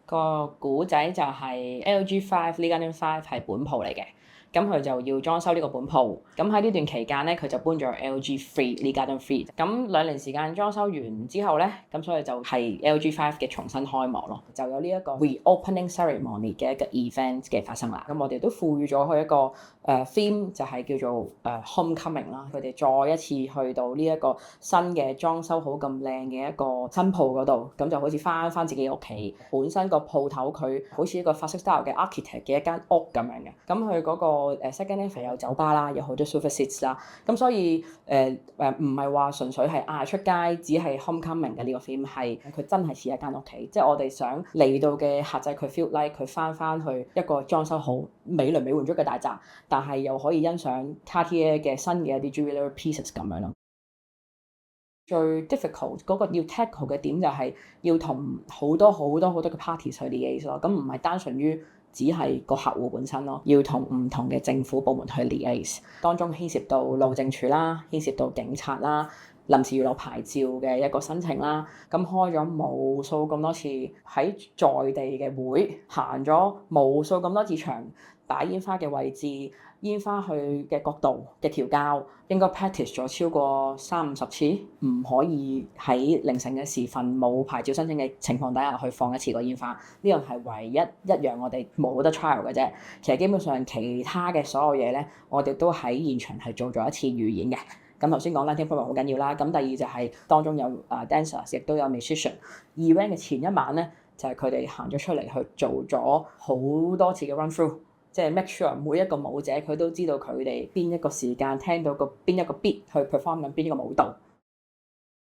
個古仔就係 LG5 呢間5係本鋪嚟嘅，咁佢就要裝修呢個本鋪，咁喺呢段期間咧，佢就搬咗 LG3 呢間3，咁2年時間裝修完之後咧，咁所以就係 LG5 嘅重新開幕咯，就有呢一個 reopening ceremony 嘅一個 event 嘅發生啦。咁我哋都賦予咗佢一個theme 就係叫做homecoming 啦，佢哋再一次去到呢一個新嘅裝修好咁靚嘅一個新鋪嗰度，咁就好似翻自己屋企，本身個鋪頭佢好似一個法式 style 嘅 architect 嘅一間屋咁樣嘅，咁佢嗰個second level 有酒吧啦，有好多 sofa seats 啦，咁所以唔係話純粹係出街只係 homecoming 嘅呢個 theme， 係佢真係似一間屋企，即係我哋想嚟到嘅客仔佢 feel like 佢翻去一個裝修好美輪美奐咗嘅大宅，但係又可以欣賞 Cartier 嘅新嘅一啲 jewelry pieces 咁樣咯。最 difficult 嗰個要 tackle 嘅點就係要同好多嘅 parties 去 liaise 咯，咁唔係單純於只係個客戶本身咯，要同唔同嘅政府部門去 liaise，當中牽涉到路政署啦，牽涉到警察啦，臨時要攞牌照嘅一個申請啦，咁開咗無數咁多次喺在地嘅會，行咗無數咁多次場，擺煙花嘅位置，煙花去嘅角度嘅調校，應該 practice 咗超過30-50次，唔可以喺凌晨嘅時分冇牌照申請嘅情況底下去放一次個煙花，呢樣係唯一一樣我哋冇得 trial 嘅啫。其實基本上其他嘅所有嘢咧，我哋都喺現場係做咗一次預演嘅。咁頭先講 lighting program 好緊要啦，咁第二就係當中有dancers，亦都有 musician。event 嘅前一晚咧，就係佢哋行咗出嚟去做咗好多次嘅 run through， 即係 make sure 每一個舞者佢都知道佢哋邊一個時間聽到邊一個 beat 去 perform 緊邊一個舞蹈。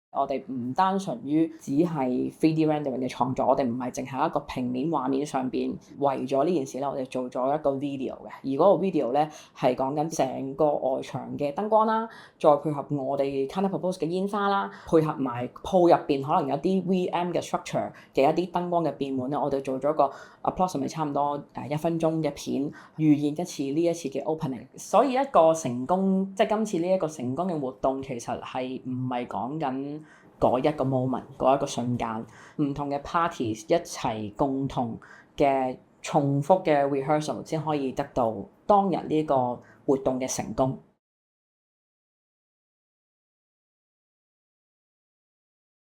我哋唔單純於只係 3D rendering 嘅創作，我哋唔係淨係一個平面畫面上邊為咗呢件事咧，我哋做咗一個 video 嘅。而嗰個 video 咧係講緊成個外牆嘅燈光啦，再配合我哋 Counter Propose 嘅煙花啦，配合埋鋪入邊可能有啲 VM 嘅 structure 嘅一啲燈光嘅變換咧，我哋做咗個 approximately 差唔多1分鐘嘅片，預演一次呢一次嘅 opening。所以一個成功，即係今次呢一個成功嘅活動，其實係唔係講緊嗰一個 moment， 嗰一個瞬間，唔同嘅 parties 一齊共同嘅重複嘅 rehearsal 先可以得到當日呢個活動嘅成功。